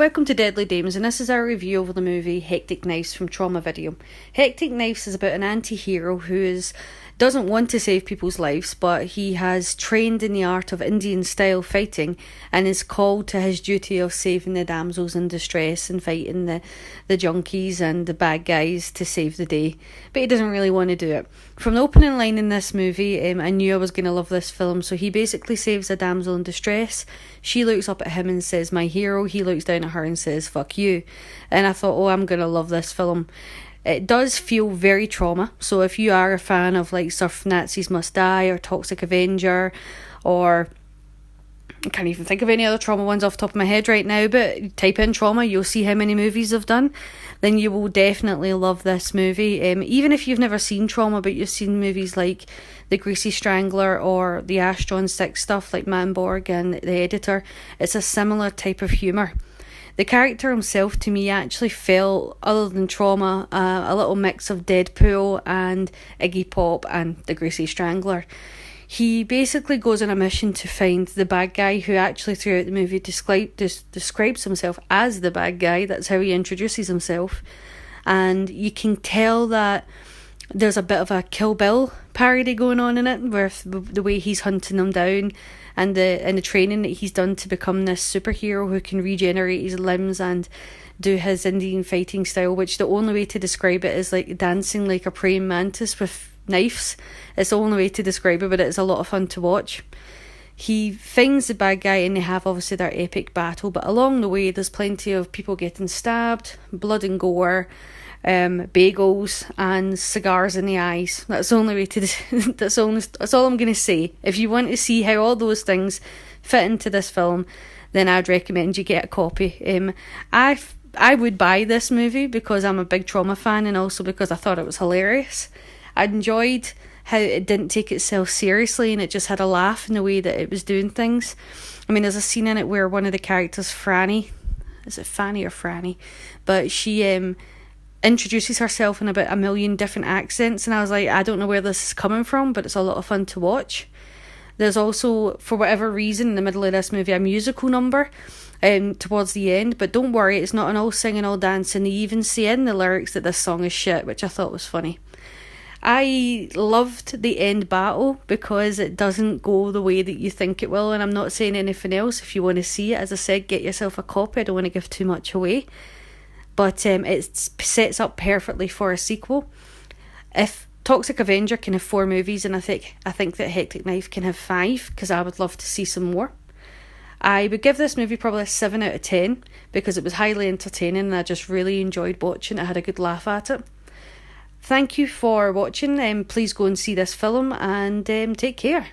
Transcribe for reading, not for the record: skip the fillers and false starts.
welcome to Deadly Dames, and this is our review of the movie Hectic Knives from Troma Video. Hectic Knives is about an anti-hero who doesn't want to save people's lives, but he has trained in the art of Indian-style fighting and is called to his duty of saving the damsels in distress and fighting the junkies and the bad guys to save the day. But he doesn't really want to do it. From the opening line in this movie, I knew I was going to love this film. So he basically saves a damsel in distress. She looks up at him and says, "My hero." He looks down at her and says, "Fuck you." And I thought, oh, I'm going to love this film. It does feel very Troma. So if you are a fan of like Surf Nazis Must Die or Toxic Avenger, or I can't even think of any other Troma ones off the top of my head right now, but type in Troma, you'll see how many movies they've done. Then you will definitely love this movie. Even if you've never seen Troma, but you've seen movies like The Greasy Strangler or the Astron 6 stuff like Manborg and The Editor, it's a similar type of humour. The character himself, to me, actually felt, other than Troma, a little mix of Deadpool and Iggy Pop and The Greasy Strangler. He basically goes on a mission to find the bad guy, who actually throughout the movie describes himself as the bad guy. That's how he introduces himself. And you can tell that there's a bit of a Kill Bill parody going on in it, with the way he's hunting them down and the training that he's done to become this superhero who can regenerate his limbs and do his Indian fighting style, which the only way to describe it is like dancing like a praying mantis with knives. It's the only way to describe it, but it's a lot of fun to watch. He finds the bad guy and they have obviously their epic battle, but along the way there's plenty of people getting stabbed, blood and gore, bagels and cigars in the eyes. That's the only way to that's all I'm going to say. If you want to see how all those things fit into this film, then I'd recommend you get a copy. I would buy this movie because I'm a big Troma fan, and also because I thought it was hilarious. I enjoyed how it didn't take itself seriously and it just had a laugh in the way that it was doing things. I mean, there's a scene in it where one of the characters, Franny, is it Fanny or Franny? But she introduces herself in about a million different accents, and I was like, I don't know where this is coming from, but it's a lot of fun to watch. There's also, for whatever reason, in the middle of this movie, a musical number towards the end, but don't worry, it's not an all singing, all dancing. They even say in the lyrics that this song is shit, which I thought was funny. I loved the end battle because it doesn't go the way that you think it will, and I'm not saying anything else. If you want to see it, as I said, get yourself a copy. I don't want to give too much away. But it sets up perfectly for a sequel. If Toxic Avenger can have 4 movies, and I think that Hectic Knife can have 5, because I would love to see some more. I would give this movie probably a 7 out of 10 because it was highly entertaining and I just really enjoyed watching it. I had a good laugh at it. Thank you for watching. Please go and see this film and take care.